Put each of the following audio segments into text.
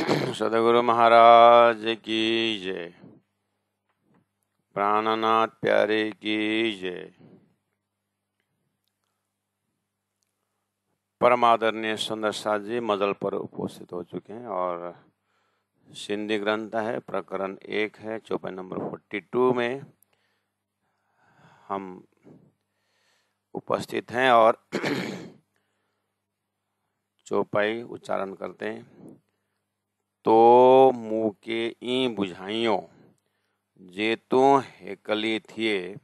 सदगुरु महाराज की जय। प्राणनाथ प्यारे की जय। परम आदरणीय सुंदर साथ जी मजल पर उपस्थित हो चुके हैं और सिंधी ग्रंथ है, प्रकरण 1 है, चौपाई नंबर 42 में हम उपस्थित हैं और चौपाई उच्चारण करते हैं। तो मुँह के ई बुझाइयों जेतु हेकली थिए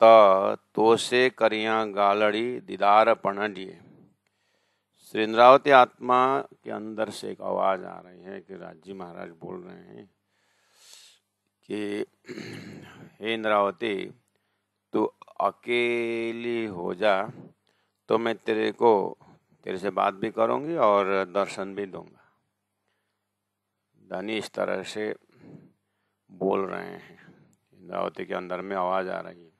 त तो से करिया गालड़ी दीदार पणडिए। श्री इंद्रावती आत्मा के अंदर से एक आवाज आ रही है कि राज जी महाराज बोल रहे हैं कि हे इंद्रावती, तू अकेली हो जा तो मैं तेरे से बात भी करूंगी और दर्शन भी दूंगा। धनी इस तरह से बोल रहे हैं, इंद्रावती के अंदर में आवाज आ रही है।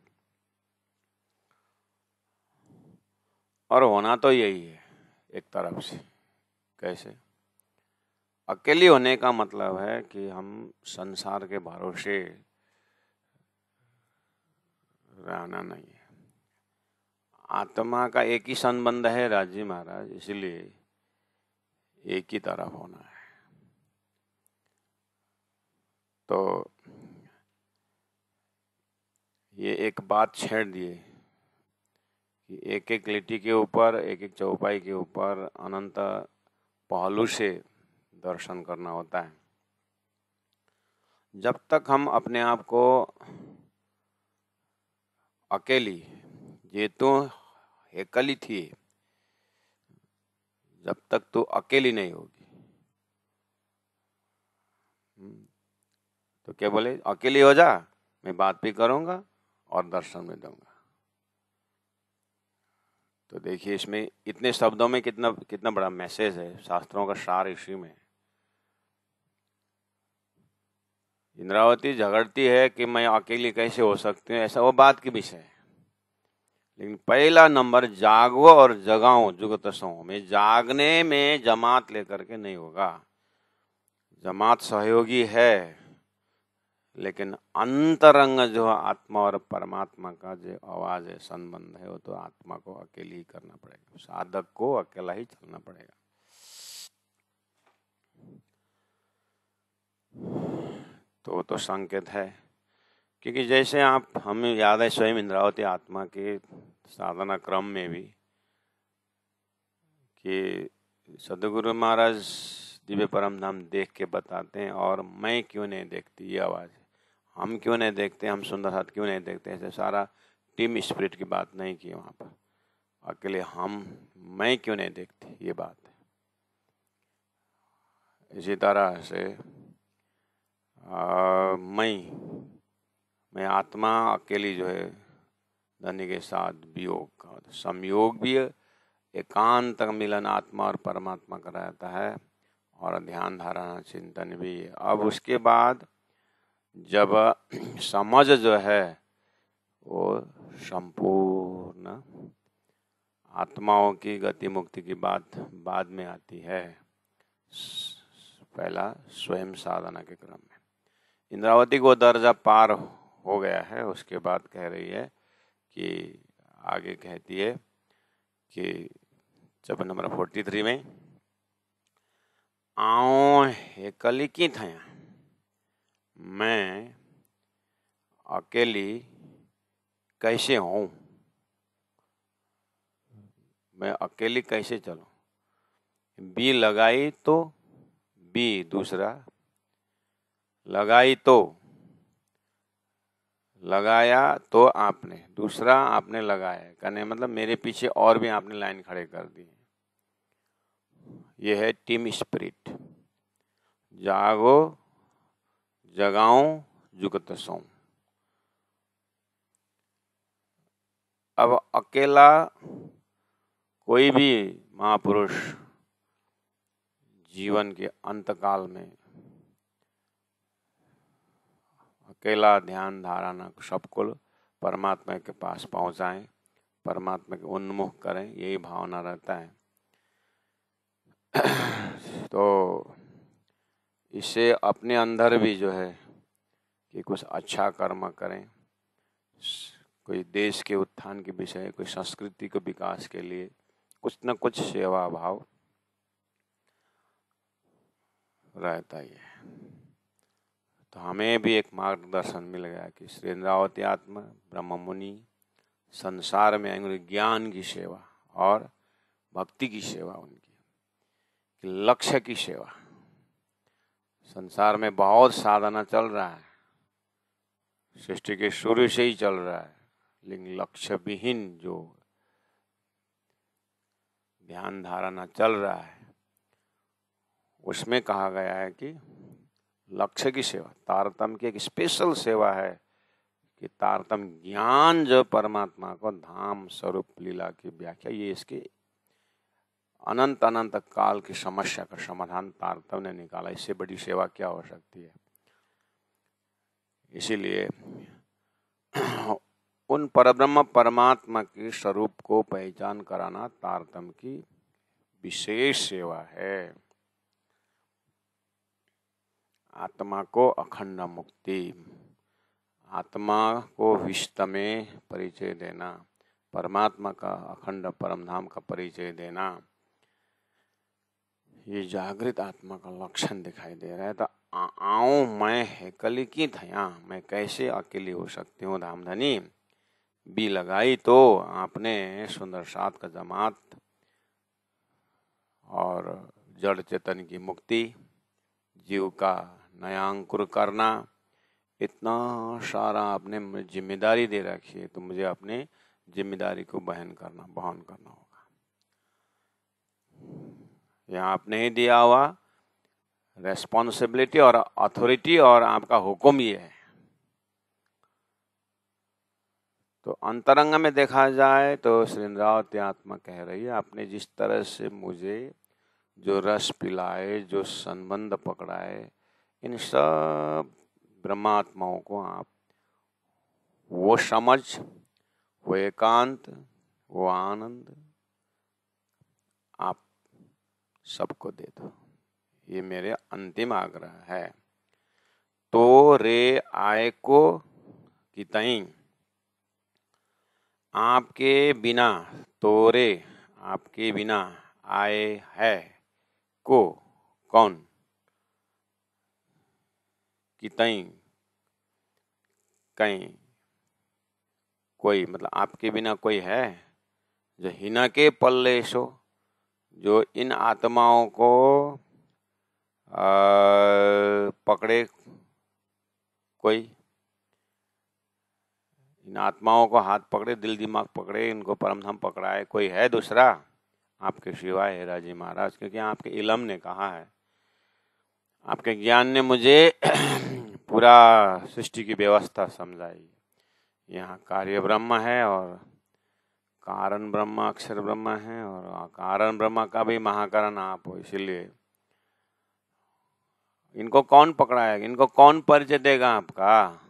और होना तो यही है एक तरफ से। कैसे? अकेली होने का मतलब है कि हम संसार के भरोसे रहना नहीं है। आत्मा का एक ही संबंध है राजी महाराज, इसलिए एक ही तरफ होना है। तो ये एक बात छेड़ दिए कि एक एक लिट्टी के ऊपर, एक एक चौपाई के ऊपर अनंत पहलू से दर्शन करना होता है। जब तक हम अपने आप को अकेली ये तो एकली थी, जब तक तो अकेली नहीं होगी। तो क्या बोले? अकेली हो जा, मैं बात भी करूंगा और दर्शन भी दूंगा। तो देखिए इसमें इतने शब्दों में कितना बड़ा मैसेज है, शास्त्रों का सार इसी में। इंद्रावती झगड़ती है कि मैं अकेली कैसे हो सकती हूँ, ऐसा वो बात की विषय है। लेकिन पहला नंबर जागो और जगाओ जुगत सो में, जागने में जमात लेकर के नहीं होगा। जमात सहयोगी है, लेकिन अंतरंग जो आत्मा और परमात्मा का जो आवाज है, संबंध है, वो तो आत्मा को अकेली ही करना पड़ेगा। साधक को अकेला ही चलना पड़ेगा। तो वो तो संकेत है, क्योंकि जैसे हमें याद है स्वयं इंद्रावती आत्मा के साधना क्रम में भी कि सदगुरु महाराज दिव्य परम धाम देख के बताते हैं और मैं क्यों नहीं देखती, ये आवाज है। हम क्यों नहीं देखते, हम सुंदर हाथ क्यों नहीं देखते, ऐसे सारा टीम स्पिरिट की बात नहीं की वहाँ पर। अकेले मैं क्यों नहीं देखती, ये बात है। इसी तरह से मैं आत्मा अकेली जो है धनी के साथ वियोग का संयोग भी है। एकांत मिलन आत्मा और परमात्मा का रहता है और ध्यान धारणा चिंतन भी है। अब उसके बाद जब समझ जो है वो संपूर्ण आत्माओं की गति मुक्ति की बात बाद में आती है, पहला स्वयं साधना के क्रम में। इंद्रावती को दर्जा पार हो गया है, उसके बाद कह रही है कि आगे कहती है कि चैप्टर नंबर 43 में आओ हेकली की थया, मैं अकेली कैसे हूं, मैं अकेली कैसे चलूं। बी लगाई तो बी दूसरा, लगाई तो लगाया तो आपने दूसरा, आपने लगाया कहने मतलब मेरे पीछे और भी आपने लाइन खड़े कर दी। ये है टीम स्पिरिट। जागो जगाओ जुगत सो। अब अकेला कोई भी महापुरुष जीवन के अंतकाल में अकेला ध्यान धारणा सबको परमात्मा के पास पहुंचाएं, परमात्मा के उन्मुख करें, यही भावना रहता है। तो इससे अपने अंदर भी जो है कि कुछ अच्छा कर्म करें, कोई देश के उत्थान के विषय, कोई संस्कृति के विकास के लिए कुछ न कुछ सेवा भाव रहता ही है। तो हमें भी एक मार्गदर्शन मिल गया कि श्री इंद्रावती आत्मा ब्रह्म मुनि संसार में आएंगे, ज्ञान की सेवा और भक्ति की सेवा, उनकी लक्ष्य की सेवा। संसार में बहुत साधना चल रहा है, सृष्टि के शुरू से ही चल रहा है, लेकिन लक्ष्य विहीन जो ध्यान धारणा चल रहा है, उसमें कहा गया है कि लक्ष्य की सेवा, तारतम्य की एक स्पेशल सेवा है कि तारतम्य ज्ञान जो परमात्मा को धाम स्वरूप लीला की व्याख्या, ये इसके अनंत अनंत काल की समस्या का समाधान तारतम्य ने निकाला। इससे बड़ी सेवा क्या हो सकती है। इसीलिए उन परब्रह्म परमात्मा के स्वरूप को पहचान कराना तारतम्य की विशेष सेवा है। आत्मा को अखंड मुक्ति, आत्मा को विश्व में परिचय देना, परमात्मा का अखंड परमधाम का परिचय देना, ये जागृत आत्मा का लक्षण दिखाई दे रहा है। तो आओ मैं हेकली की थया, मैं कैसे अकेली हो सकती हूँ धामधनी। बी लगाई तो आपने सुंदर सात का जमात और जड़ चेतन की मुक्ति, जीव का नया अंकुर करना, इतना सारा आपने मुझे जिम्मेदारी दे रखी है, तो मुझे अपने जिम्मेदारी को वहन करना होगा। यहाँ आपने ही दिया हुआ रेस्पॉन्सिबिलिटी और अथॉरिटी और आपका हुक्म ये है। तो अंतरंग में देखा जाए तो श्री इंद्रावती आत्मा कह रही है, आपने जिस तरह से मुझे जो रस पिलाए, जो संबंध पकड़ाए, इन सब ब्रह्मात्माओं को आप वो समझ, वो एकांत, वो आनंद आप सबको दे दो, ये मेरे अंतिम आग्रह है। तो रे आए को कि तई आपके बिना, तोरे आपके बिना आए है को कौन, कि तई कहीं कोई, मतलब आपके बिना कोई है जो हिना के पल्ले सो, जो इन आत्माओं को पकड़े, कोई इन आत्माओं को हाथ पकड़े, दिल दिमाग पकड़े, इनको परमधाम पकड़ाए, कोई है दूसरा आपके सिवाय है राजी महाराज। क्योंकि आपके इलम ने कहा है, आपके ज्ञान ने मुझे पूरा सृष्टि की व्यवस्था समझाई। यहाँ कार्य ब्रह्म है और कारण ब्रह्म, अक्षर ब्रह्म है, और कारण ब्रह्म का भी महाकरण आप हो। इसीलिए इनको कौन पकड़ाएगा, इनको कौन परिचय देगा आपका।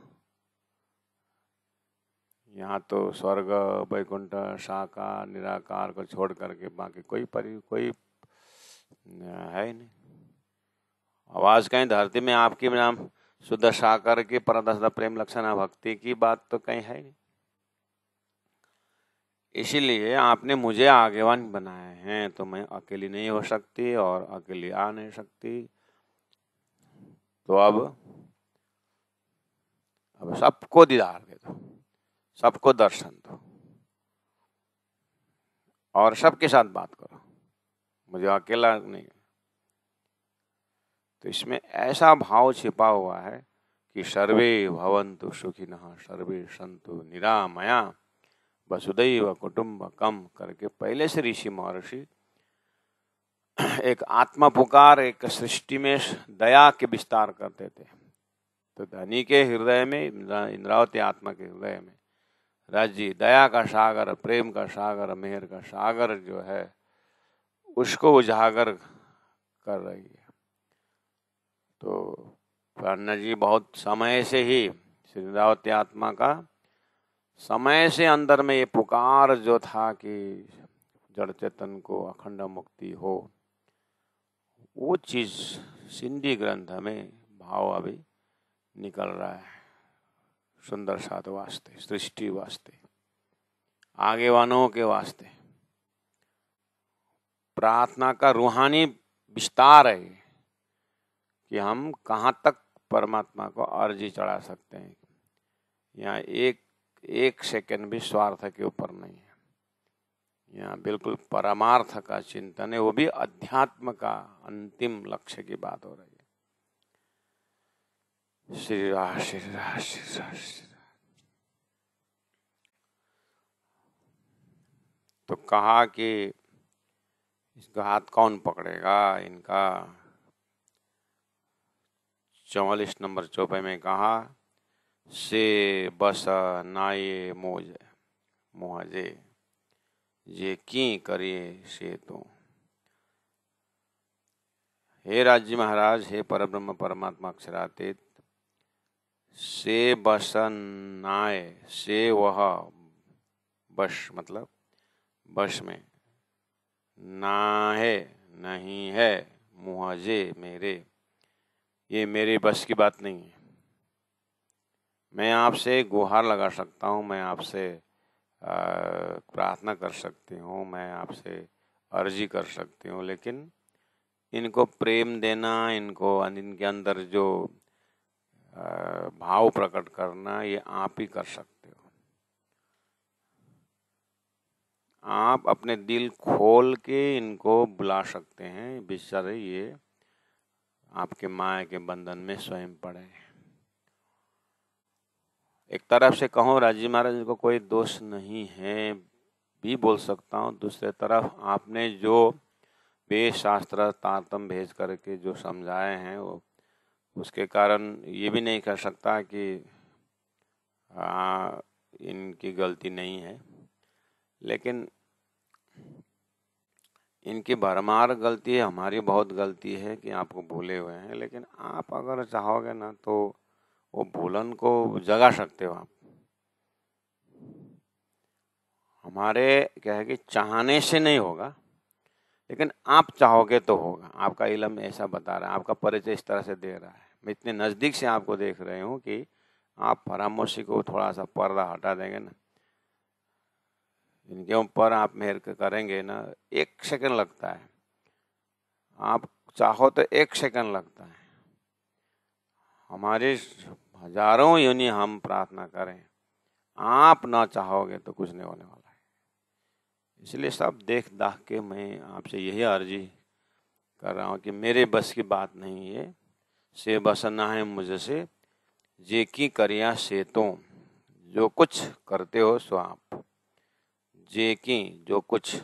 यहाँ तो स्वर्ग, वैकुंठ, साकार, निराकार को छोड़ करके बाकी कोई है ही नहीं। आवाज कहीं धरती में आपकी नाम शुद्ध साकार की परदस्ता प्रेम लक्षण भक्ति की बात तो कहीं है नहीं। इसीलिए आपने मुझे आगेवान बनाए हैं, तो मैं अकेली नहीं हो सकती और अकेली आ नहीं सकती। तो अब सबको दीदार दे दो, सबको दर्शन दो और सबके साथ बात करो, मुझे अकेला नहीं। तो इसमें ऐसा भाव छिपा हुआ है कि सर्वे भवन्तु सुखिनः सर्वे सन्तु निरामया वसुदैव कुटुम्बकम करके पहले से ऋषि महर्षि एक आत्मा पुकार, एक सृष्टि में दया के विस्तार करते थे। तो धनी के हृदय में, इंद्रावती आत्मा के हृदय में राज्य दया का सागर, प्रेम का सागर, मेहर का सागर जो है उसको उजागर कर रही है। तो पन्ना जी बहुत समय से ही श्री इंद्रावती आत्मा का समय से अंदर में ये पुकार जो था कि जड़ चेतन को अखंड मुक्ति हो, वो चीज सिंधी ग्रंथ में भाव अभी निकल रहा है। सुंदर साध वास्ते, सृष्टि वास्ते, आगेवानों के वास्ते प्रार्थना का रूहानी विस्तार है कि हम कहाँ तक परमात्मा को अर्जी चढ़ा सकते हैं। यहाँ एक सेकंड भी स्वार्थ के ऊपर नहीं है। यहाँ बिल्कुल परमार्थ का चिंतन है, वो भी अध्यात्म का अंतिम लक्ष्य की बात हो रही है। श्री राम श्री राम श्री राम श्री राम। तो कहा कि इसका हाथ कौन पकड़ेगा। इनका 44 नंबर चौपाई में कहा, से बस नाये मोहजे ये की करिए से तो। हे राज्य महाराज, हे परब्रह्म परमात्मा अक्षरातीत, से बस नाय, से वह बश मतलब बश में, ना है नहीं है, मुझे मेरे, ये मेरे बस की बात नहीं है। मैं आपसे गुहार लगा सकता हूँ, मैं आपसे प्रार्थना कर सकती हूँ, मैं आपसे अर्जी कर सकती हूँ, लेकिन इनको प्रेम देना, इनके अंदर जो भाव प्रकट करना, ये आप ही कर सकते हो। आप अपने दिल खोल के इनको बुला सकते हैं। बेचारे ये आपके माया के बंधन में स्वयं पड़े हैं। एक तरफ से कहूँ राजी महाराज को कोई दोष नहीं है भी बोल सकता हूँ, दूसरे तरफ आपने जो वेद शास्त्र तारतम भेज करके जो समझाए हैं, वो उसके कारण ये भी नहीं कह सकता कि इनकी गलती नहीं है, लेकिन इनकी भरमार गलती है, हमारी बहुत गलती है कि आपको भूले हुए हैं। लेकिन आप अगर चाहोगे ना तो वो भूलन को जगा सकते हो आप। हमारे क्या है कि चाहने से नहीं होगा, लेकिन आप चाहोगे तो होगा। आपका इल्म ऐसा बता रहा है, आपका परिचय इस तरह से दे रहा है, मैं इतने नज़दीक से आपको देख रही हूँ कि आप फरामोशी को थोड़ा सा पर्दा हटा देंगे ना, इनके ऊपर आप मेहर करेंगे ना, 1 सेकंड लगता है। आप चाहो तो 1 सेकंड लगता है। हमारे हजारों योनि हम प्रार्थना करें, आप ना चाहोगे तो कुछ नहीं होने वाला है। इसलिए सब देख दाख के मैं आपसे यही अर्जी कर रहा हूँ कि मेरे बस की बात नहीं है, से बस ना है मुझसे, जे की करिया से तो। जो कुछ करते हो सो आप, जे की जो कुछ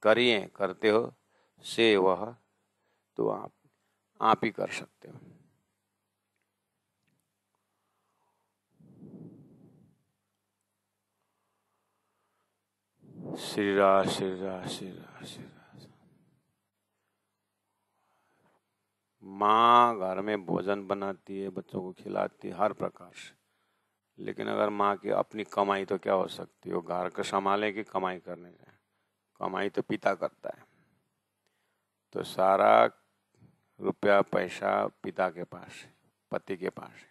करिए करते हो, से वह तो आप ही कर सकते हो। श्री राम श्री राम श्री राम श्री राम। माँ घर में भोजन बनाती है, बच्चों को खिलाती है हर प्रकार से, लेकिन अगर माँ की अपनी कमाई तो क्या हो सकती है। वो घर को संभाले कि कमाई करने जाए, कमाई तो पिता करता है। तो सारा रुपया पैसा पिता के पास है, पति के पास है,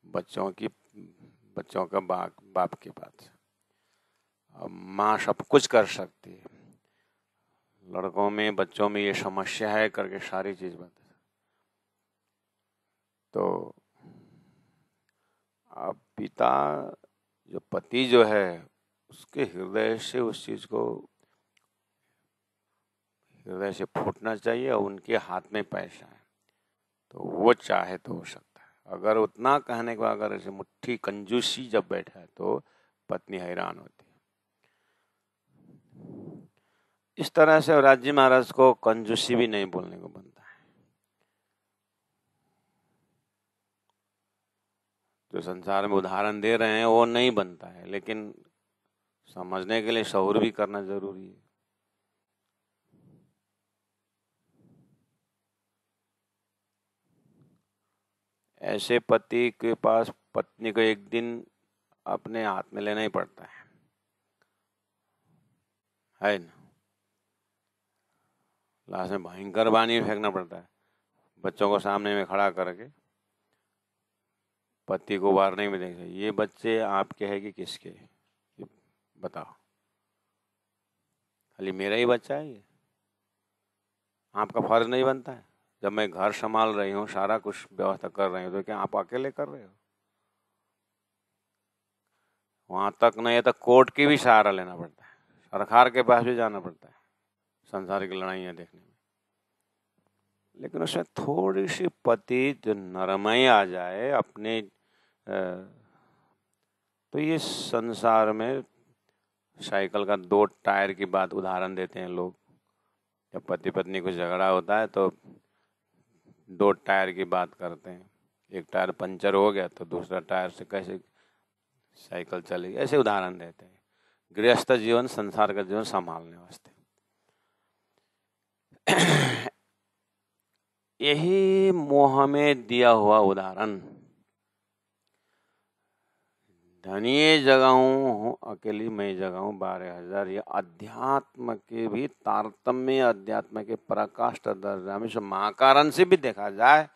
बच्चों का बाप के पास। अब माँ सब कुछ कर सकती है। लड़कों में बच्चों में ये समस्या है करके सारी चीज बता। तो अब पिता जो पति जो है, उसके हृदय से उस चीज को हृदय से फूटना चाहिए, और उनके हाथ में पैसा है तो वो चाहे तो हो सकता है। अगर उतना कहने के बाद अगर ऐसे मुट्ठी कंजूसी जब बैठा है तो पत्नी हैरान होती है। इस तरह से राज्य महाराज को कंजूसी भी नहीं बोलने को बनता है। जो संसार में उदाहरण दे रहे हैं वो नहीं बनता है, लेकिन समझने के लिए शऊर भी करना जरूरी है। ऐसे पति के पास पत्नी को एक दिन अपने हाथ में लेना ही पड़ता है ना। लास्ट में भयंकर पानी फेंकना पड़ता है। बच्चों को सामने में खड़ा करके पति को वार्निंग में देख, ये बच्चे आपके हैं कि किसके, ये बताओ, खाली मेरा ही बच्चा है ये? आपका फर्ज नहीं बनता है? जब मैं घर संभाल रही हूँ, सारा कुछ व्यवस्था कर रही हूँ, तो क्या आप अकेले कर रहे हो? वहां तक नहीं है तो कोर्ट की भी सहारा लेना पड़ता है, सरकार के पास भी जाना पड़ता है संसार की लड़ाइयाँ देखने में। लेकिन उसमें थोड़ी सी पति जो नरमाई आ जाए अपने, तो ये संसार में साइकिल का 2 टायर की बात उदाहरण देते हैं लोग। जब पति पत्नी को झगड़ा होता है तो 2 टायर की बात करते हैं, एक टायर पंचर हो गया तो दूसरा टायर से कैसे साइकिल चलेगी, ऐसे उदाहरण देते हैं। गृहस्थ जीवन, संसार का जीवन संभालने वास्ते यही मोह में दिया हुआ उदाहरण। धनिये जगाऊं अकेली मैं जगाऊं 12,000, ये अध्यात्म के भी तारतम्य, अध्यात्म के पराकाष्ठ दर्जा में महाकारण से भी देखा जाए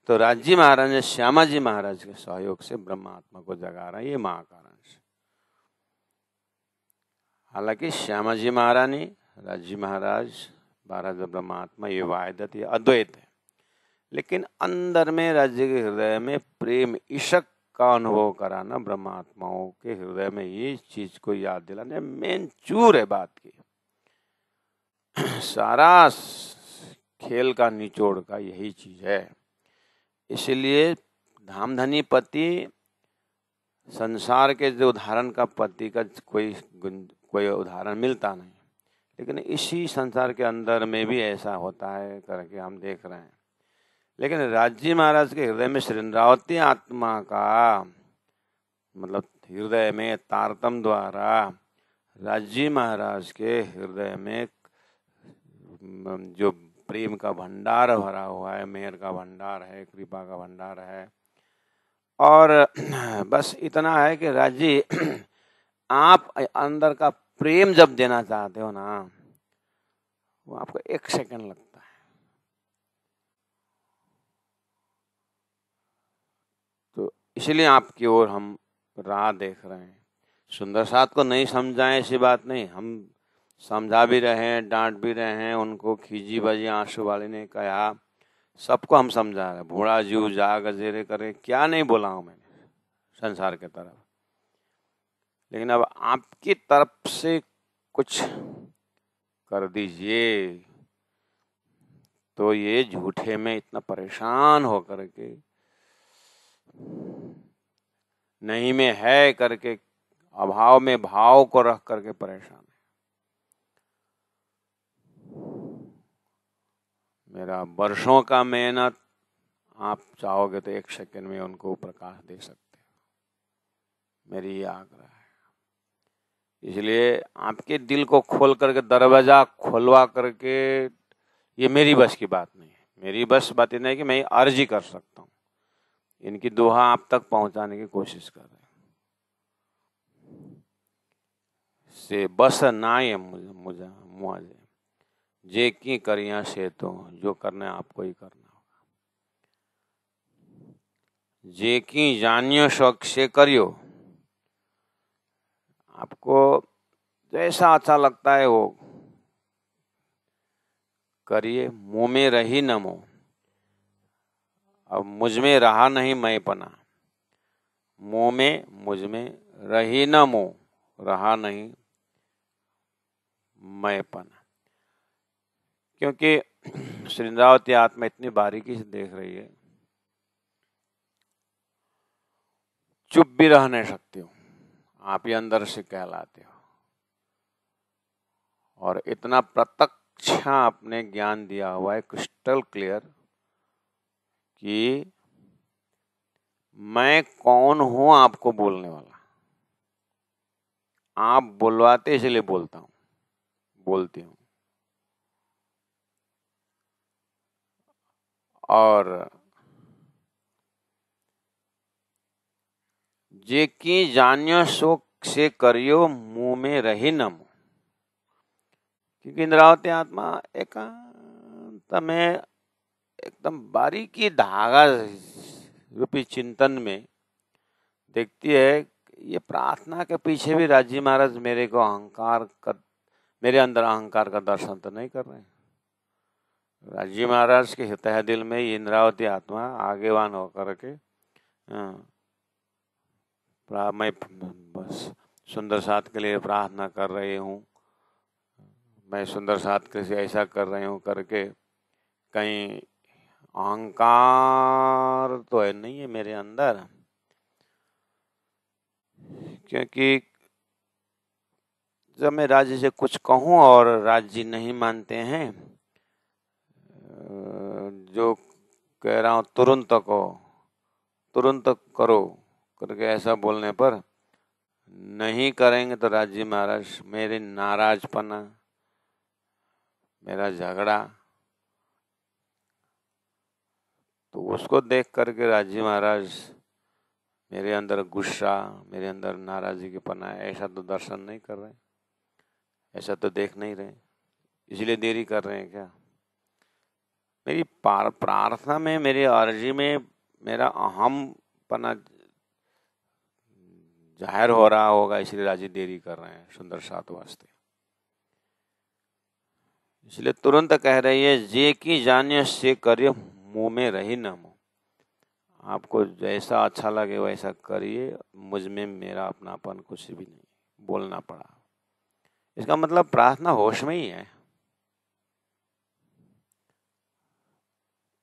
तो राज्य महाराज ने श्यामा जी महाराज के सहयोग से ब्रह्मात्मा को जगा रहा है, ये महाकारण से। हालांकि श्यामा जी महारानी, राज्य महाराज, 12 ब्रह्मात्मा, ये वाहिदत, ये अद्वैत है। लेकिन अंदर में राज्य के हृदय में प्रेम इशक का अनुभव कराना, ब्रह्मात्माओं के हृदय में ये चीज को याद दिलाने मेन चूर है बात की। सारा खेल का निचोड़ का यही चीज है। इसलिए धामधनी पति संसार के जो उदाहरण का पति का कोई उदाहरण मिलता नहीं, लेकिन इसी संसार के अंदर में भी ऐसा होता है करके हम देख रहे हैं। लेकिन राज्य महाराज के हृदय में श्रीन्द्रावती आत्मा का मतलब हृदय में तारतम द्वारा राज्य महाराज के हृदय में जो प्रेम का भंडार भरा हुआ है, मेहर का भंडार है, कृपा का भंडार है। और बस इतना है कि राज्य आप अंदर का प्रेम जब देना चाहते हो ना, वो आपको 1 सेकंड लगता है। तो इसलिए आपकी ओर हम राह देख रहे हैं। सुंदर साथ को नहीं समझाएं ऐसी बात नहीं, हम समझा भी रहे हैं, डांट भी रहे हैं उनको। खीजी बाजी आंसू वाले ने कहा, सबको हम समझा रहे हैं। भोड़ा जीव जाग जेरे करे, क्या नहीं बोला हूं मैंने संसार के तरफ। लेकिन अब आपकी तरफ से कुछ कर दीजिए तो ये झूठे में इतना परेशान हो करके, नहीं में है करके, अभाव में भाव को रख करके परेशान है। मेरा वर्षों का मेहनत आप चाहोगे तो 1 सेकंड में उनको प्रकाश दे सकते हो, मेरी ये आग्रह है। इसलिए आपके दिल को खोल करके, दरवाजा खोलवा करके, ये मेरी बस की बात नहीं है। मेरी बस बात इतनी है कि मैं अर्जी कर सकता हूँ, इनकी दोहा आप तक पहुंचाने की कोशिश कर रहे हैं। से बस ना ये मुझे जे की करिया से, तो जो करना है आपको ही करना होगा। जे की जानियो शौक से करियो, आपको जैसा अच्छा लगता है वो करिए। मुंह में रही न मोह, अब मुझ में रहा नहीं मैं पना। मुंह में मुझ में रही न मोह, रहा नहीं मैं पना। क्योंकि श्रीन्द्रावती आत्मा इतनी बारीकी से देख रही है, चुप भी रह नहीं सकती हो, आप ही अंदर से कहलाते हो। और इतना प्रत्यक्ष आपने ज्ञान दिया हुआ है, क्रिस्टल क्लियर, कि मैं कौन हूं आपको बोलने वाला। आप बुलवाते इसलिए बोलता हूं, बोलती हूं। और जे की जानियो शोक से करियो, मुंह में रही न मुंह। क्योंकि इंद्रावती आत्मा एकांत में एकदम बारीकी धागा रूपी चिंतन में देखती है ये प्रार्थना के पीछे भी राजी महाराज मेरे को मेरे अंदर अहंकार का दर्शन तो नहीं कर रहे हैं। राजी महाराज के तह दिल में इंद्रावती आत्मा आगेवान होकर के मैं बस सुंदर साथ के लिए प्रार्थना कर रही हूँ, मैं सुंदर साथ के लिए ऐसा कर रही हूँ करके कहीं अहंकार तो है नहीं है मेरे अंदर। क्योंकि जब मैं राज्य से कुछ कहूँ और राज्य नहीं मानते हैं, जो कह रहा हूँ तुरंत करो करके ऐसा बोलने पर नहीं करेंगे तो राज्य महाराज मेरे नाराजपना, मेरा झगड़ा, तो उसको देख करके राज्य महाराज मेरे अंदर गुस्सा, मेरे अंदर नाराजगी के पना ऐसा तो दर्शन नहीं कर रहे, ऐसा तो देख नहीं रहे, इसलिए देरी कर रहे हैं क्या? मेरी प्रार्थना में, मेरी अर्जी में मेरा अहम पना जाहिर हो रहा होगा, इसलिए राजी देरी कर रहे हैं सुंदर साथ वास्ते। इसलिए तुरंत कह रही है जे की जानिए से करिए मुंह में रही न मुँह। आपको जैसा अच्छा लगे वैसा करिए, मुझ में मेरा अपनापन कुछ भी नहीं, बोलना पड़ा। इसका मतलब प्रार्थना होश में ही है।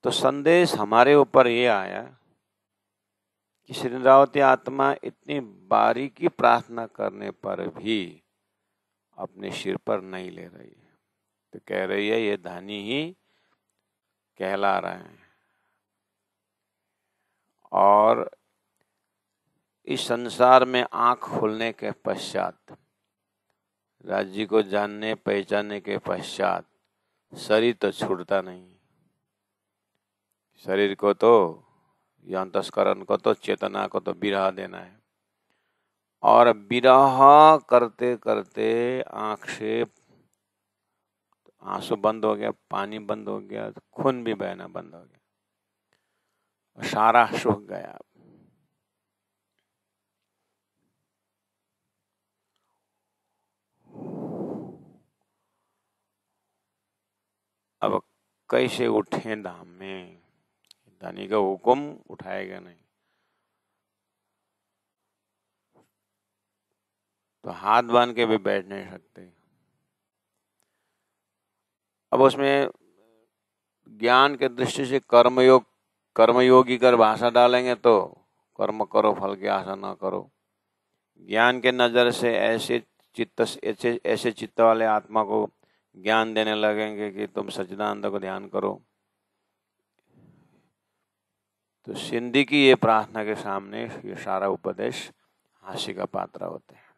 तो संदेश हमारे ऊपर ये आया कि श्री इंद्रावती आत्मा इतनी बारीकी प्रार्थना करने पर भी अपने सिर पर नहीं ले रही है, तो कह रही है ये धनी ही कहला रहे हैं। और इस संसार में आंख खुलने के पश्चात, राज्य को जानने पहचानने के पश्चात शरीर तो छूटता नहीं। शरीर को तो, या अंतस्करण को तो, चेतना को तो विरह देना है। और विरह करते करते आंख से आंसू बंद हो गया, पानी बंद हो गया, खून भी बहना बंद हो गया, सारा सूख गया। अब कैसे उठे धाम में? धनी का हुक्म उठाएगा नहीं, तो हाथ बांध के भी बैठ नहीं सकते। अब उसमें ज्ञान के दृष्टि से कर्मयोगी कर भाषा डालेंगे तो कर्म करो फल की आशा ना करो। ज्ञान के नजर से ऐसे चित्त वाले आत्मा को ज्ञान देने लगेंगे कि तुम सच्चिदानंद को ध्यान करो, तो सिंधी की ये प्रार्थना के सामने ये सारा उपदेश हास्य का पात्र होते हैं।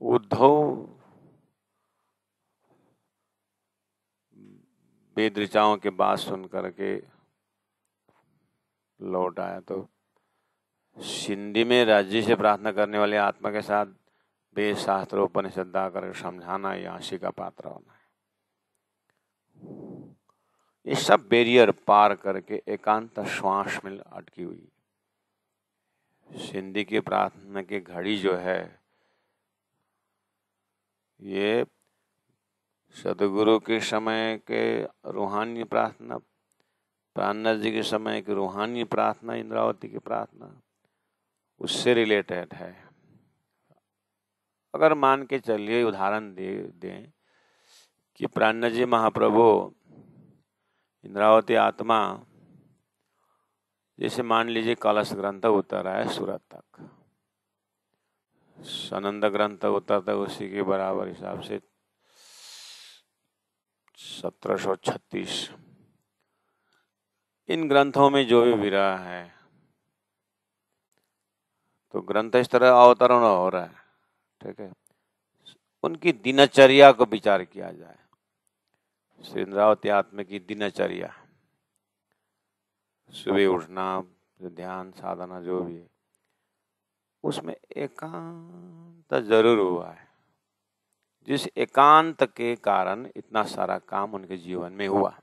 उद्धव वेद ऋचाओं के बात सुन करके लौट आया, तो सिंधी में राज्य से प्रार्थना करने वाले आत्मा के साथ वेद शास्त्र उपनिषद कर समझाना ये हास्य का पात्र होना है। ये सब बैरियर पार करके एकांत श्वास में अटकी हुई सिंधी की प्रार्थना की घड़ी जो है, ये सदगुरु के समय के रूहानी प्रार्थना, प्राणनाथ जी के समय की रूहानी प्रार्थना, इंद्रावती की प्रार्थना, उससे रिलेटेड है। अगर मान के चलिए, उदाहरण दें कि प्राणनाथ जी महाप्रभु इंद्रावती आत्मा, जैसे मान लीजिए कलश ग्रंथ उतर है सूरत तक, सनंद ग्रंथ उतरता उसी के बराबर हिसाब से 1736। इन ग्रंथों में जो भी विरह है, तो ग्रंथ इस तरह अवतरण हो रहा है, ठीक है, उनकी दिनचर्या को विचार किया जाए। श्री इंद्रावती आत्मा की दिनचर्या, सुबह उठना, ध्यान साधना जो भी है, उसमें एकांत जरूर हुआ है। जिस एकांत के कारण इतना सारा काम उनके जीवन में हुआ।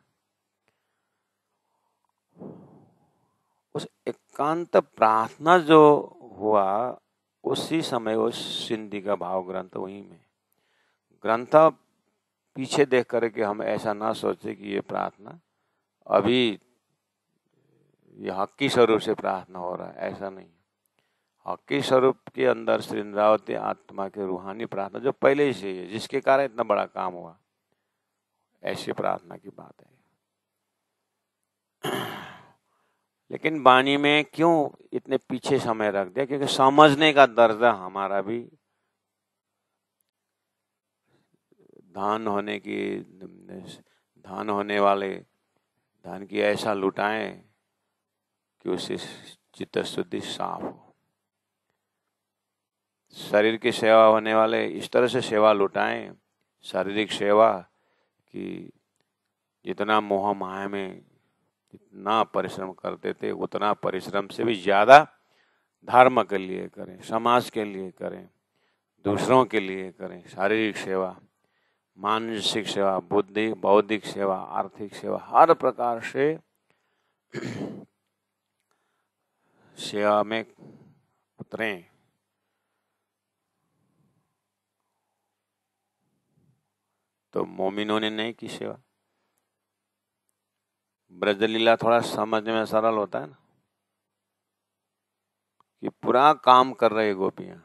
उस एकांत प्रार्थना जो हुआ उसी समय उस सिंधी का भाव ग्रंथ वहीं में ग्रंथ पीछे देख करके हम ऐसा ना सोचे कि ये प्रार्थना अभी ये हक्की स्वरूप से प्रार्थना हो रहा है, ऐसा नहीं। हक्की स्वरूप के अंदर श्री इंद्रावती आत्मा के रूहानी प्रार्थना जो पहले ही से है, जिसके कारण इतना बड़ा काम हुआ, ऐसी प्रार्थना की बात है। लेकिन वाणी में क्यों इतने पीछे समय रख दिया? क्योंकि समझने का दर्जा हमारा भी धान होने वाले धन की ऐसा लुटाएं कि उससे चित्त शुद्धि साफ हो। शरीर की सेवा होने वाले इस तरह से सेवा लुटाएं, शारीरिक सेवा, कि जितना मोह माया में जितना परिश्रम करते थे उतना परिश्रम से भी ज्यादा धर्म के लिए करें, समाज के लिए करें, दूसरों के लिए करें। शारीरिक सेवा, मानसिक सेवा, बुद्धि बौद्धिक सेवा, आर्थिक सेवा, हर प्रकार से सेवा में उतरें। तो मोमिनों ने नहीं की सेवा। ब्रजलीला थोड़ा समझने में सरल होता है ना, कि पूरा काम कर रहे गोपियां,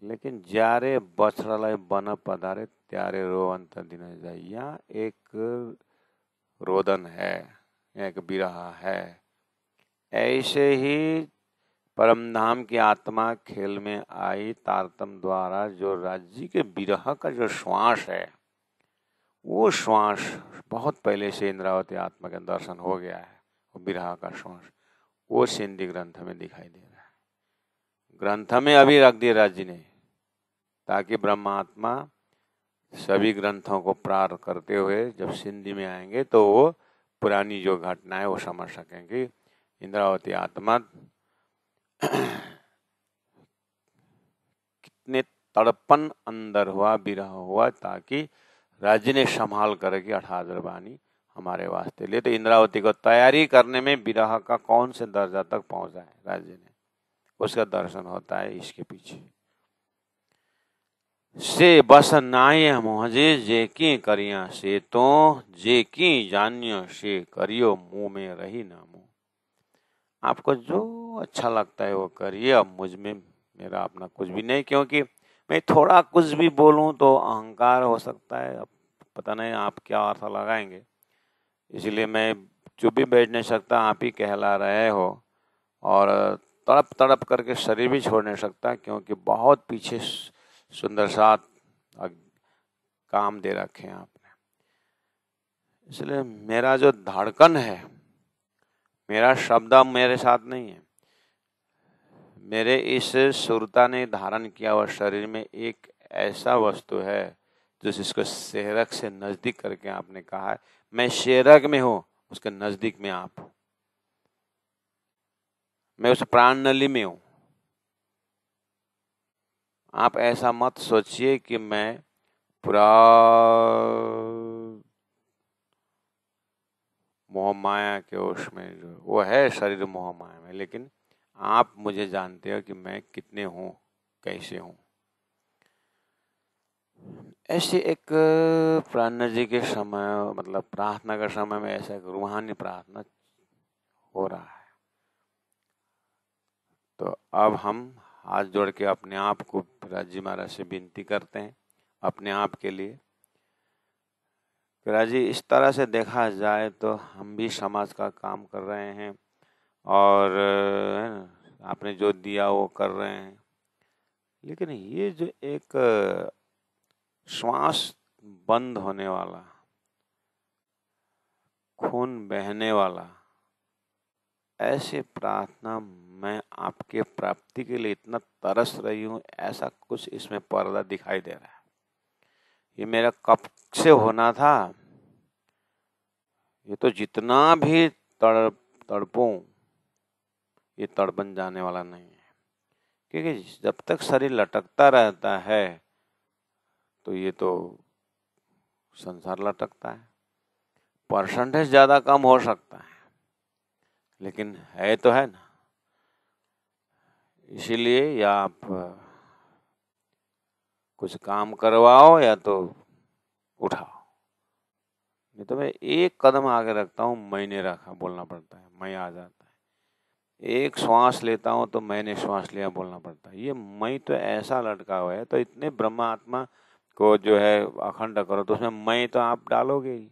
लेकिन जारे बछड़ालय बन पधारे त्यारे रोवंत दिन जाइया, एक रोदन है, एक बिरहा है। ऐसे ही परमधाम की आत्मा खेल में आई तारतम द्वारा जो राज्य के बिरह का जो श्वास है, वो श्वास बहुत पहले से इंद्रावती आत्मा के दर्शन हो गया है। वो बिरहा का श्वास वो सिंधी ग्रंथ में दिखाई दे रहा है। ग्रंथ में अभी रख दिया राज्य ने, ताकि ब्रह्मात्मा सभी ग्रंथों को प्रार करते हुए जब सिंधी में आएंगे तो वो पुरानी जो घटनाएं वो समझ सकेंगे। इंद्रावती आत्मा कितने तड़पन अंदर हुआ, बिरह हुआ, ताकि राज्य ने संभाल करके 18 वाणी हमारे वास्ते लिए। तो इंद्रावती को तैयारी करने में बिरह का कौन से दर्जा तक पहुंचा है राज्य ने, उसका दर्शन होता है इसके पीछे। से बस नाय मोहजे जे की करिया, से तो जे की जानियो से करियो, मुंह में रही ना मुंह। आपको जो अच्छा लगता है वो करिए, अब मुझ में मेरा अपना कुछ भी नहीं, क्योंकि मैं थोड़ा कुछ भी बोलूं तो अहंकार हो सकता है। अब पता नहीं आप क्या अर्थ लगाएंगे, इसलिए मैं चुप भी बैठ नहीं सकता, आप ही कहला रहे हो। और तड़प तड़प करके शरीर भी छोड़ नहीं सकता, क्योंकि बहुत पीछे सुंदर साथ काम दे रखे हैं आपने। इसलिए मेरा जो धड़कन है, मेरा शब्द मेरे साथ नहीं है। मेरे इस सुरता ने धारण किया हुआ शरीर में एक ऐसा वस्तु है जिसको शेरक से नजदीक करके आपने कहा है, मैं शेरक में हूं, उसके नजदीक में आप हो। मैं उस प्राण नली में हूं। आप ऐसा मत सोचिए कि मैं पूरा मोह माया के उसमें, जो वो है शरीर मोह माया में, लेकिन आप मुझे जानते हो कि मैं कितने हूं, कैसे हूं। ऐसे एक प्रार्थना जी के समय, मतलब प्रार्थना का समय में ऐसा एक रूहानी प्रार्थना हो रहा है। तो अब हम हाथ जोड़ के अपने आप को राजी महाराज से विनती करते हैं अपने आप के लिए। राजी, इस तरह से देखा जाए तो हम भी समाज का काम कर रहे हैं, और आपने जो दिया वो कर रहे हैं, लेकिन ये जो एक श्वास बंद होने वाला, खून बहने वाला, ऐसे प्रार्थना मैं आपके प्राप्ति के लिए इतना तरस रही हूँ, ऐसा कुछ इसमें पर्दा दिखाई दे रहा है। ये मेरा कब से होना था। ये तो जितना भी तड़पूं, ये तड़पन जाने वाला नहीं है, क्योंकि जब तक शरीर लटकता रहता है तो ये तो संसार लटकता है। परसेंटेज ज़्यादा कम हो सकता है, लेकिन है तो है ना। इसीलिए या आप कुछ काम करवाओ या तो उठाओ। नहीं तो मैं एक कदम आगे रखता हूँ, मैंने रखा बोलना पड़ता है, मैं आ जाता है। एक श्वास लेता हूँ तो मैंने श्वास लिया बोलना पड़ता है। ये मैं तो ऐसा लटका हुआ है, तो इतने ब्रह्मा आत्मा को जो है अखंड करो तो उसमें मैं तो आप डालोगे ही।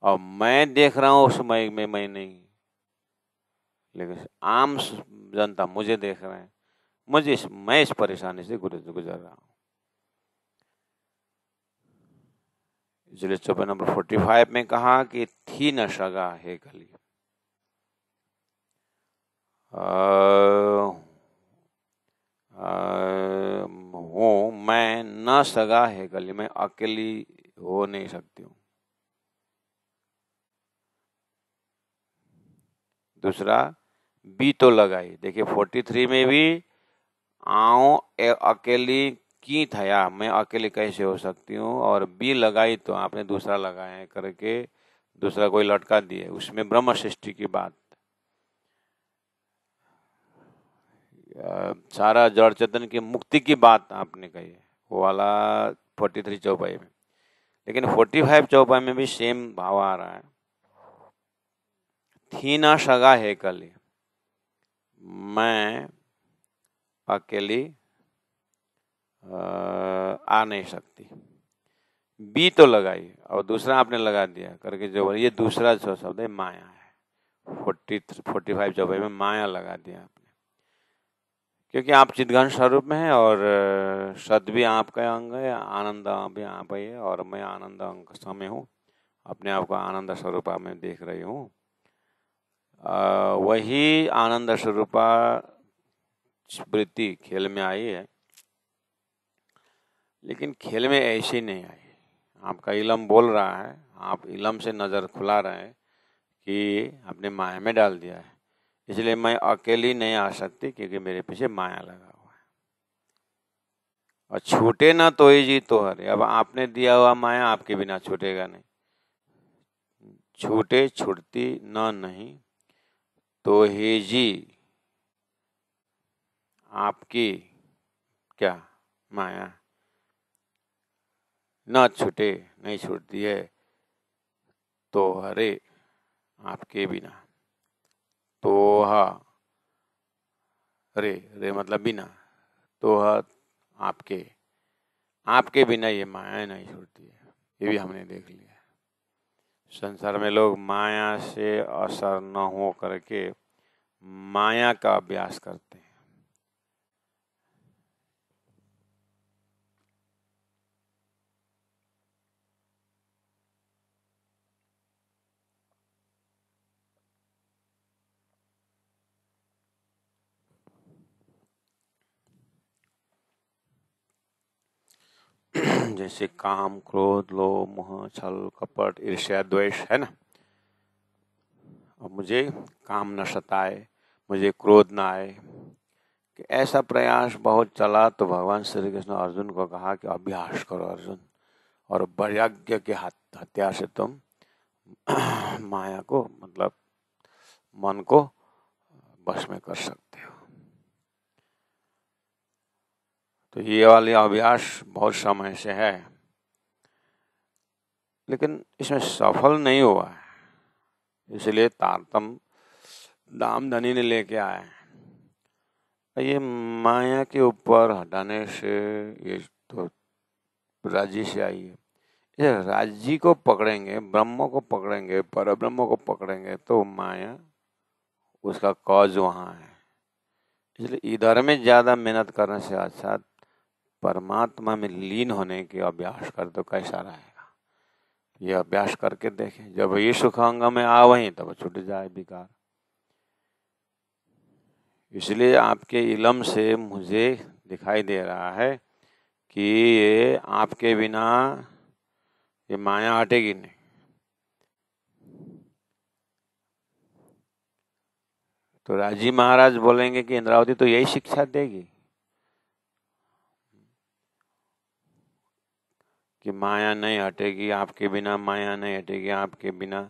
और मैं देख रहा हूँ उस मैं नहीं, लेकिन आम जनता मुझे देख रहे हैं, मैं इस परेशानी से गुजर रहा हूँ। इसलिए चौपाई नंबर 45 में कहा कि थी न सगा है कली, हूँ मैं न सगा है कली, मैं अकेली हो नहीं सकती हूँ। दूसरा बी तो लगाई, देखिए 43 में भी आओ अकेली की थया, मैं अकेले कैसे हो सकती हूँ, और बी लगाई तो आपने दूसरा लगाया करके दूसरा कोई लटका दिए, उसमें ब्रह्म सृष्टि की बात, सारा जड़ चेतन की मुक्ति की बात आपने कही है, वो वाला 43 चौपाई में। लेकिन 45 चौपाई में भी सेम भाव आ रहा है, थी ना सगा है कली, मैं अकेली आ नहीं सकती। बी तो लगाई और दूसरा आपने लगा दिया करके, जो ये दूसरा जो शब्द है माया है। 45 चौपाई में माया लगा दिया आपने, क्योंकि आप चिद्घन स्वरूप में हैं और सद भी आपका अंग है, आनंद भी आप ही है, और मैं आनंद अंग समय हूँ, अपने आप को आनंद स्वरूपा में देख रही हूँ। वही आनंद स्वरूपा वृत्ति खेल में आई है, लेकिन खेल में ऐसी नहीं आई। आपका इलम बोल रहा है, आप इलम से नज़र खुला रहे हैं कि आपने माया में डाल दिया है, इसलिए मैं अकेली नहीं आ सकती क्योंकि मेरे पीछे माया लगा हुआ है। और छूटे ना तो ही जी तो हरे, अब आपने दिया हुआ माया आपके बिना छूटेगा नहीं। छूटे छूटती न नहीं तो ही जी आपकी क्या माया न छूटे, नहीं छूटती है तो हरे आपके बिना, तो रे रे मतलब बिना, तो आपके, आपके बिना ये माया नहीं छूटती है। ये भी हमने देख लिया। संसार में लोग माया से असर न हो करके माया का अभ्यास करते हैं। जैसे काम, क्रोध, लोभ, मोह, छल, कपट, ईर्ष्या, द्वेष है ना। अब मुझे काम न सताए, मुझे क्रोध ना आए, कि ऐसा प्रयास बहुत चला तो भगवान श्री कृष्ण अर्जुन को कहा कि अभ्यास करो अर्जुन, और वैराग्य के हत्या से तुम माया को मतलब मन को बस में कर सकते हो। तो ये वाली अभ्यास बहुत समय से है, लेकिन इसमें सफल नहीं हुआ है, इसलिए तारतम दामधनी ने लेके आए। ये माया के ऊपर हटाने से ये तो राज्य से आई है। ये राज्य को पकड़ेंगे, ब्रह्म को पकड़ेंगे, परब्रह्म को पकड़ेंगे तो माया उसका कॉज वहाँ है। इसलिए इधर में ज़्यादा मेहनत करने से अच्छा परमात्मा में लीन होने के अभ्यास कर तो कैसा रहेगा। ये अभ्यास करके देखें, जब ये सुखांग में आ वहीं तब छूट जाए विकार। इसलिए आपके इलम से मुझे दिखाई दे रहा है कि ये आपके बिना ये माया हटेगी नहीं। तो राजी महाराज बोलेंगे कि इंद्रावती तो यही शिक्षा देगी। कि माया नहीं हटेगी आपके बिना, माया नहीं हटेगी आपके बिना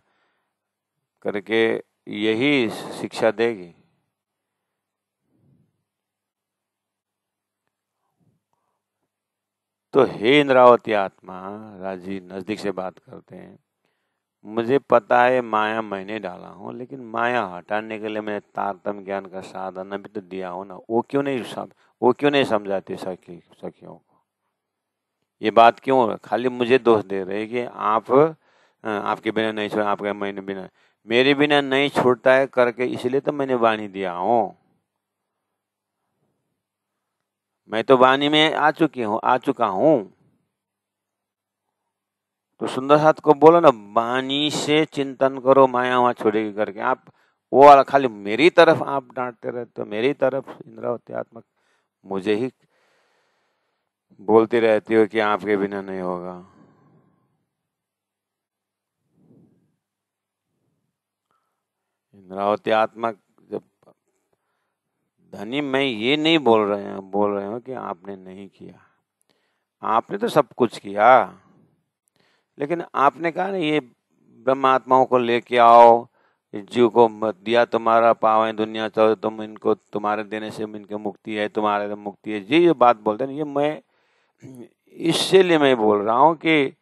करके यही शिक्षा देगी। तो हे इंद्रावती आत्मा, राजी नजदीक से बात करते हैं, मुझे पता है माया मैंने डाला हूँ, लेकिन माया हटाने के लिए मैंने तारतम्य ज्ञान का साधन भी तो दिया हो ना, वो क्यों नहीं समझाती सखियों को? ये बात क्यों खाली मुझे दोष दे रहे कि आप आपके बिना नहीं छोड़ा, आपके मैंने बिना, मेरे बिना नहीं छूटता है करके, इसलिए तो मैंने वाणी दिया हूँ। मैं तो वाणी में आ चुका हूँ। तो सुंदर साथ को बोलो ना, वाणी से चिंतन करो, माया वहां छोड़ेगी करके। आप वो वाला खाली मेरी तरफ आप डांटते रहते हो, मेरी तरफ इंद्रावती आत्मा मुझे ही बोलती रहती हो कि आपके बिना नहीं होगा। इंद्रावती आत्मा जब धनी, मैं ये नहीं बोल रहे हो कि आपने नहीं किया, आपने तो सब कुछ किया, लेकिन आपने कहा ना ये ब्रह्मात्माओं को लेके आओ, जीव को मत दिया तुम्हारा पावे दुनिया चाहो, तुम इनको तुम्हारे देने से इनकी मुक्ति है, तुम्हारे तो मुक्ति है। ये बात बोलते हैं, ये मैं इसलिए मैं बोल रहा हूँ कि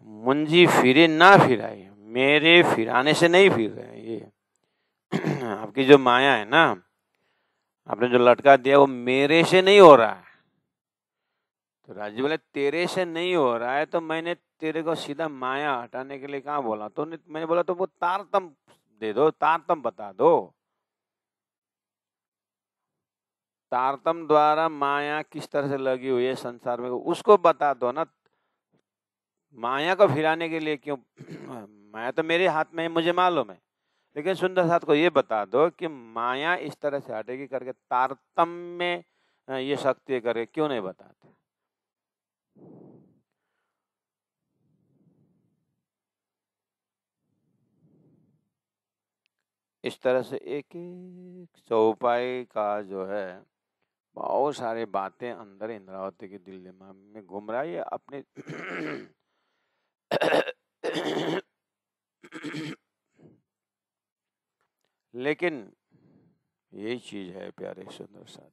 मुंजी फिरे ना फिराए, मेरे फिराने से नहीं फिर रहे हैं ये। आपकी जो माया है ना, आपने जो लटका दिया वो मेरे से नहीं हो रहा है। तो राजीव बोले तेरे से नहीं हो रहा है, तो मैंने तेरे को सीधा माया हटाने के लिए कहाँ बोला? तो मैंने बोला तो वो तारतम दे दो, तारतम बता दो। तारतम द्वारा माया किस तरह से लगी हुई है संसार में, उसको बता दो ना। माया को फिराने के लिए क्यों? माया तो मेरे हाथ में है, मुझे मालूम है, लेकिन सुंदर साथ को ये बता दो कि माया इस तरह से हटेगी करके, तारतम में ये शक्ति करके क्यों नहीं बताते? इस तरह से एक एक चौपाई का जो है, बहुत सारी बातें अंदर इंद्रावती के दिल दिमाग में घूम रहा है। ये अपने लेकिन यही चीज है प्यारे सुंदर साथ।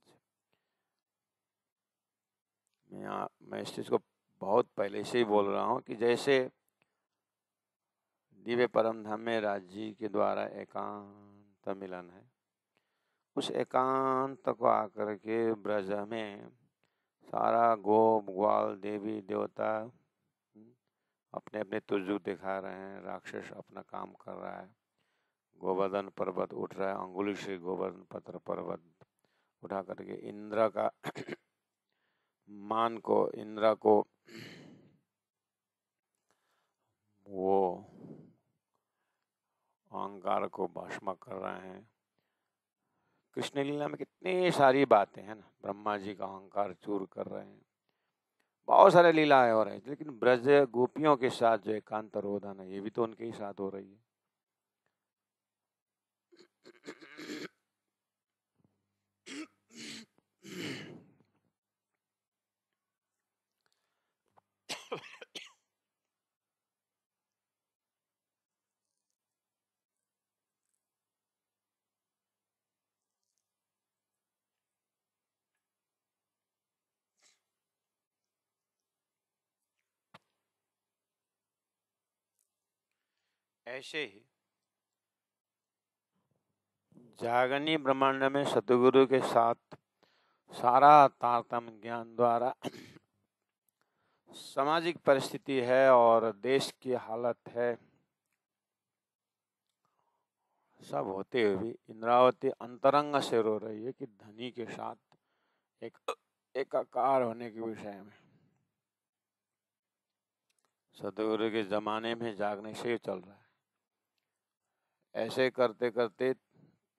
मैं इस चीज को बहुत पहले से ही बोल रहा हूँ कि जैसे दिव्य परम धाम में राज जी के द्वारा एकांत मिलन है, उस एकांत को आकर के ब्रज में सारा गोप ग्वाल देवी देवता अपने अपने तुजु दिखा रहे हैं, राक्षस अपना काम कर रहा है, गोवर्धन पर्वत उठ रहा है, अंगुली से गोवर्धन पत्र पर्वत उठा करके इंद्र का इंद्र को वो अहंकार को भस्म कर रहे हैं। कृष्ण लीला में कितनी सारी बातें हैं ना, ब्रह्मा जी का अहंकार चूर कर रहे हैं, बहुत सारे लीलाएं हो रही है, लेकिन ब्रज गोपियों के साथ जो एकांत रोधन है, ये भी तो उनके ही साथ हो रही है। ऐसे ही जागनी ब्रह्मांड में सतगुरु के साथ सारा तारतम्य ज्ञान द्वारा सामाजिक परिस्थिति है और देश की हालत है, सब होते हुए भी इंद्रावती अंतरंग से रो रही है कि धनी के साथ एक एकाकार होने के विषय में। सतगुरु के जमाने में जागने से चल रहा है। ऐसे करते करते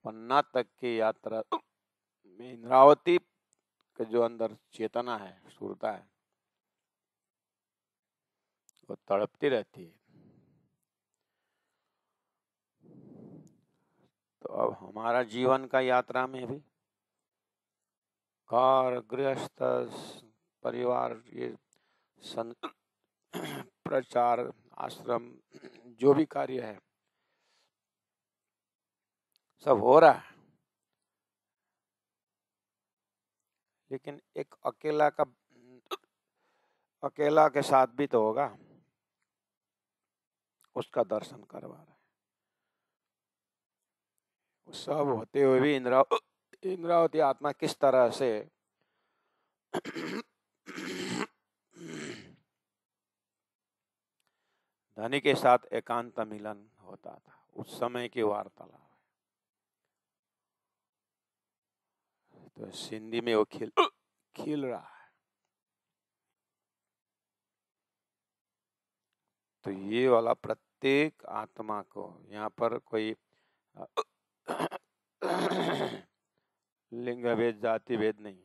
पन्ना तक की यात्रा में इंद्रावती के जो अंदर चेतना है, सुरता है, वो तड़पती रहती है। तो अब हमारा जीवन का यात्रा में भी घर गृहस्थ परिवार ये प्रचार, आश्रम, जो भी कार्य है सब हो रहा है, लेकिन एक अकेला के साथ भी तो होगा, उसका दर्शन करवा रहा है। सब होते हुए भी इंद्रावती आत्मा किस तरह से धनी के साथ एकांत मिलन होता था, उस समय की वार्तालाप। तो सिंधी में वो खिल रहा है। तो ये वाला प्रत्येक आत्मा को, यहाँ पर कोई लिंग भेद, जाति भेद नहीं,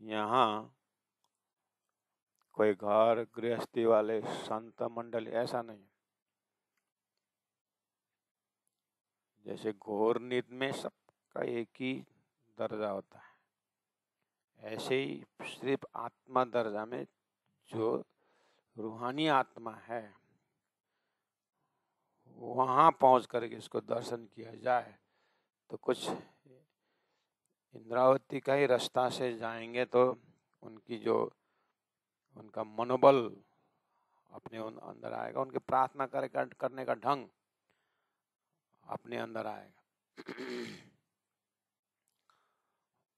यहाँ कोई घर गृहस्थी वाले संत मंडल ऐसा नहीं। जैसे घोर नीति में सबका एक ही दर्जा होता है, ऐसे ही सिर्फ आत्मा दर्जा में जो रूहानी आत्मा है, वहां पहुंच करके इसको दर्शन किया जाए तो कुछ इंद्रावती का ही रास्ता से जाएंगे तो उनका मनोबल अपने अंदर आएगा, उनके प्रार्थना करने का ढंग अपने अंदर आएगा।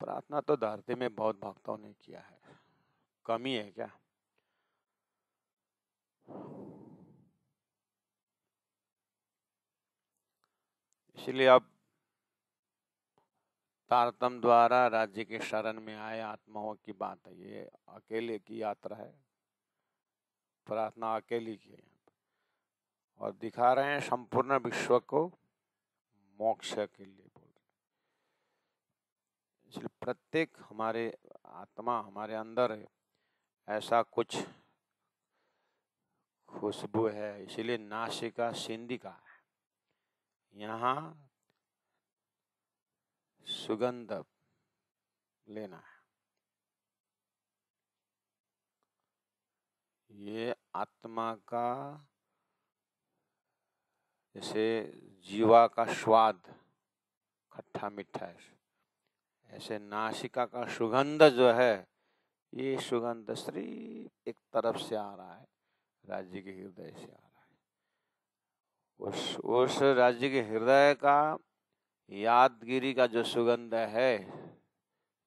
प्रार्थना तो धरती में बहुत भक्तों ने किया है, कमी है क्या? इसलिए अब तारतम द्वारा राज्य के शरण में आए आत्माओं की बात है, ये अकेले की यात्रा है, प्रार्थना अकेली की है, और दिखा रहे हैं संपूर्ण विश्व को मोक्ष के लिए बोल रहे। इसलिए प्रत्येक हमारे आत्मा हमारे अंदर है, ऐसा कुछ खुशबू है, इसीलिए नासिका सिंधी का है। यहाँ सुगंध लेना है। ये आत्मा का जैसे जीवा का स्वाद खट्टा मीठा है, ऐसे नासिका का सुगंध जो है, ये सुगंध सिर्फ एक तरफ से आ रहा है, राज्य के हृदय से आ रहा है। उस राज्य के हृदय का यादगिरी का जो सुगंध है,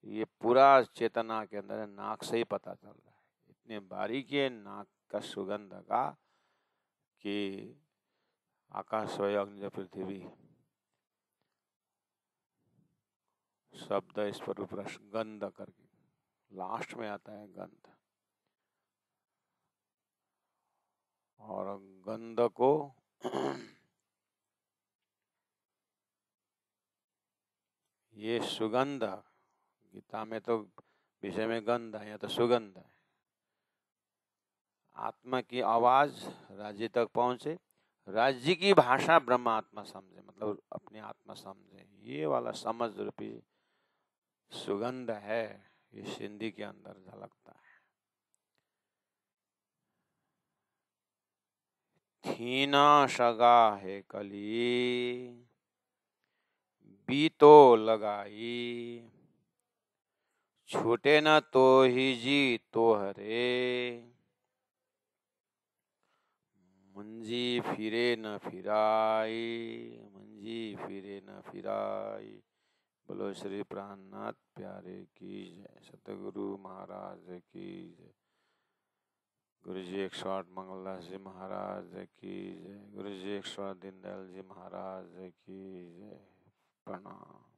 ये पूरा चेतना के अंदर नाक से ही पता चल रहा है। इतने बारीकी है नाक का सुगंध का कि आकाश अग्नि पृथ्वी शब्द इस पर गंध करके लास्ट में आता है गंध, और गंध को ये सुगंध, गीता में तो विषय में गंध है, या तो सुगंध है। आत्मा की आवाज राज्य तक पहुंचे, राज्य की भाषा ब्रह्म आत्मा समझे, मतलब अपने आत्मा समझे, ये वाला समझ रूपी सुगंध है, ये सिंधी के अंदर झलकता है। थीना सगा है कली बीतो लगाई, छूटे न तो ही जी तो हरे, मंजी फिरे न फिराई, मंजी फिरे न फिराई। बोलो श्री प्राणनाथ प्यारे की जय, सतगुरु महाराज की जय, गुरु जी 108 मंगलदास जी महाराज की जय, गुरु जी 108 दीनदयाल जी महाराज की जय। प्रणाम।